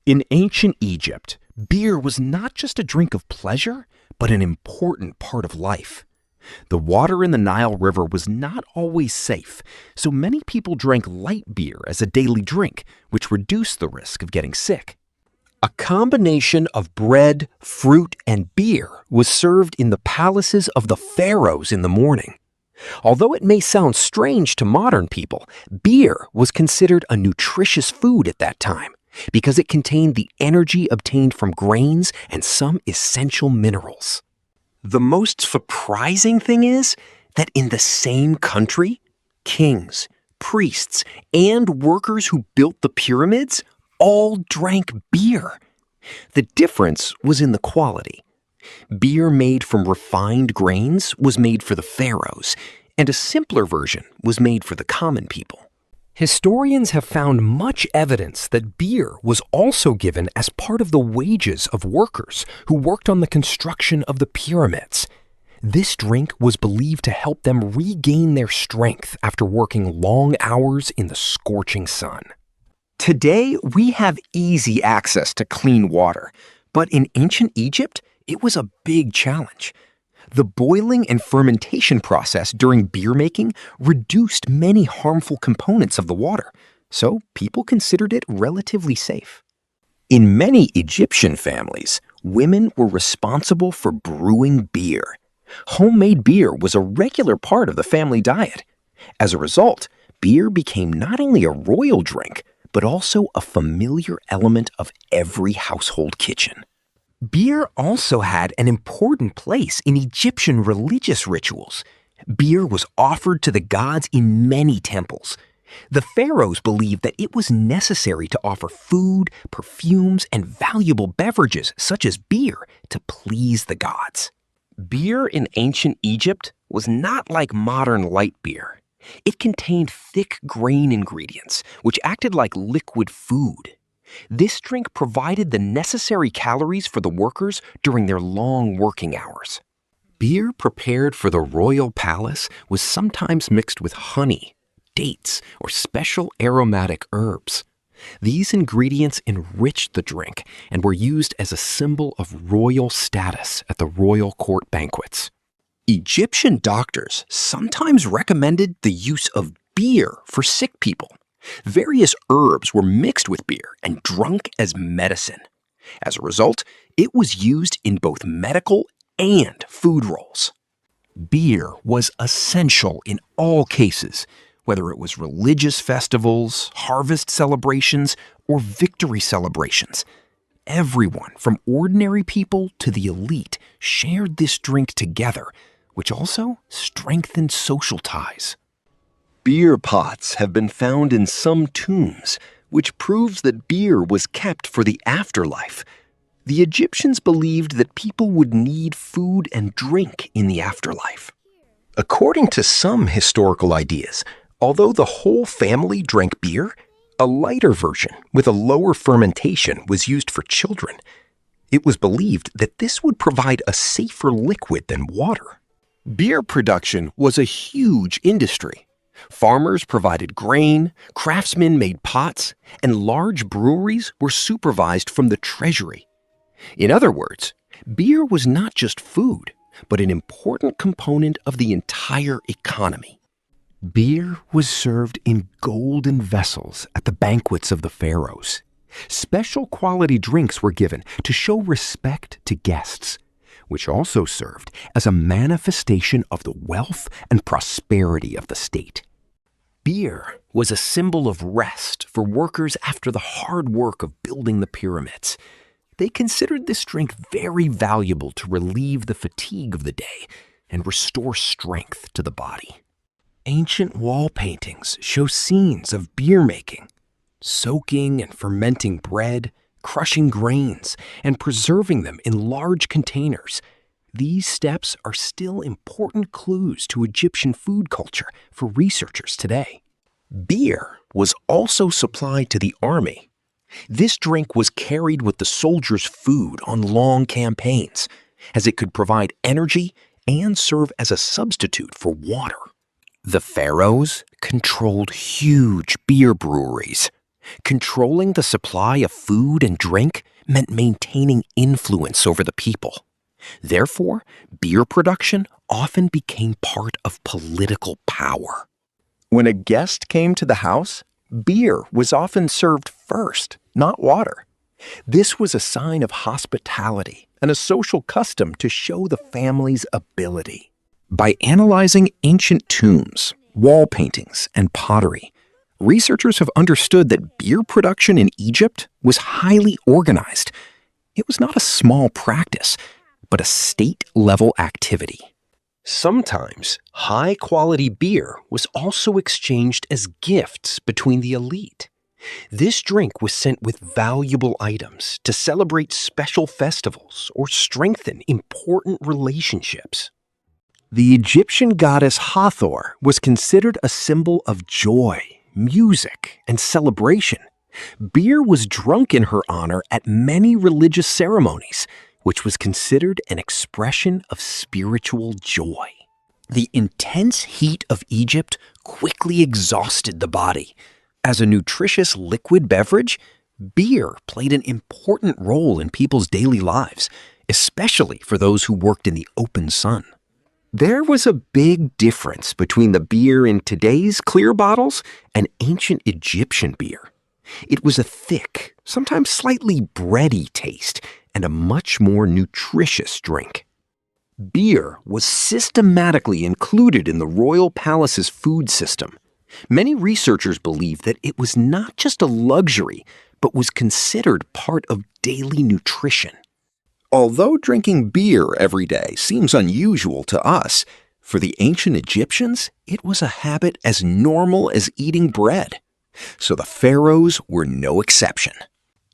In ancient Egypt, beer was not just a drink of pleasure, but an important part of life. The water in the Nile River was not always safe, so many people drank light beer as a daily drink, which reduced the risk of getting sick. A combination of bread, fruit, and beer was served in the palaces of the pharaohs in the morning. Although it may sound strange to modern people, beer was considered a nutritious food at that time because it contained the energy obtained from grains and some essential minerals. The most surprising thing is that in the same country, kings, priests, and workers who built the pyramids all drank beer. The difference was in the quality. Beer made from refined grains was made for the pharaohs, and a simpler version was made for the common people. Historians have found much evidence that beer was also given as part of the wages of workers who worked on the construction of the pyramids. This drink was believed to help them regain their strength after working long hours in the scorching sun. Today, we have easy access to clean water, but in ancient Egypt, it was a big challenge. The boiling and fermentation process during beer making reduced many harmful components of the water, so people considered it relatively safe. In many Egyptian families, women were responsible for brewing beer. Homemade beer was a regular part of the family diet. As a result, beer became not only a royal drink, but also a familiar element of every household kitchen. Beer also had an important place in Egyptian religious rituals. Beer was offered to the gods in many temples. The pharaohs believed that it was necessary to offer food, perfumes, and valuable beverages such as beer to please the gods. Beer in ancient Egypt was not like modern light beer. It contained thick grain ingredients, which acted like liquid food. This drink provided the necessary calories for the workers during their long working hours. Beer prepared for the royal palace was sometimes mixed with honey, dates, or special aromatic herbs. These ingredients enriched the drink and were used as a symbol of royal status at the royal court banquets. Egyptian doctors sometimes recommended the use of beer for sick people. Various herbs were mixed with beer and drunk as medicine. As a result, it was used in both medical and food roles. Beer was essential in all cases, whether it was religious festivals, harvest celebrations, or victory celebrations. Everyone, from ordinary people to the elite, shared this drink together, which also strengthened social ties. Beer pots have been found in some tombs, which proves that beer was kept for the afterlife. The Egyptians believed that people would need food and drink in the afterlife. According to some historical ideas, although the whole family drank beer, a lighter version with a lower fermentation was used for children. It was believed that this would provide a safer liquid than water. Beer production was a huge industry. Farmers provided grain, craftsmen made pots, and large breweries were supervised from the treasury. In other words, beer was not just food, but an important component of the entire economy. Beer was served in golden vessels at the banquets of the pharaohs. Special quality drinks were given to show respect to guests, which also served as a manifestation of the wealth and prosperity of the state. Beer was a symbol of rest for workers after the hard work of building the pyramids. They considered this drink very valuable to relieve the fatigue of the day and restore strength to the body. Ancient wall paintings show scenes of beer making, soaking and fermenting bread, crushing grains, and preserving them in large containers. These steps are still important clues to Egyptian food culture for researchers today. Beer was also supplied to the army. This drink was carried with the soldiers' food on long campaigns, as it could provide energy and serve as a substitute for water. The pharaohs controlled huge beer breweries. Controlling the supply of food and drink meant maintaining influence over the people. Therefore, beer production often became part of political power. When a guest came to the house, beer was often served first, not water. This was a sign of hospitality and a social custom to show the family's ability. By analyzing ancient tombs, wall paintings, and pottery, researchers have understood that beer production in Egypt was highly organized. It was not a small practice, but a state-level activity. Sometimes, high-quality beer was also exchanged as gifts between the elite. This drink was sent with valuable items to celebrate special festivals or strengthen important relationships. The Egyptian goddess Hathor was considered a symbol of joy, music, and celebration. Beer was drunk in her honor at many religious ceremonies, which was considered an expression of spiritual joy. The intense heat of Egypt quickly exhausted the body. As a nutritious liquid beverage, beer played an important role in people's daily lives, especially for those who worked in the open sun. There was a big difference between the beer in today's clear bottles and ancient Egyptian beer. It was a thick, sometimes slightly bready taste and a much more nutritious drink. Beer was systematically included in the royal palace's food system. Many researchers believe that it was not just a luxury, but was considered part of daily nutrition. Although drinking beer every day seems unusual to us, for the ancient Egyptians, it was a habit as normal as eating bread. So the pharaohs were no exception.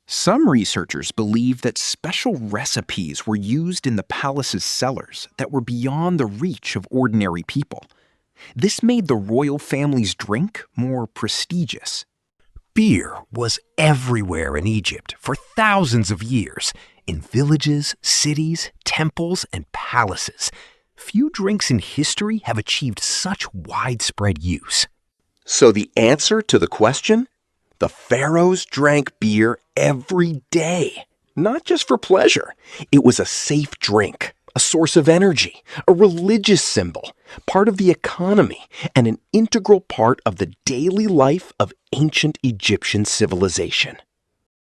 Some researchers believe that special recipes were used in the palace's cellars that were beyond the reach of ordinary people. This made the royal family's drink more prestigious. Beer was everywhere in Egypt for thousands of years, in villages, cities, temples, and palaces. Few drinks in history have achieved such widespread use. So the answer to the question? The pharaohs drank beer every day, not just for pleasure. It was a safe drink, a source of energy, a religious symbol, part of the economy, and an integral part of the daily life of ancient Egyptian civilization.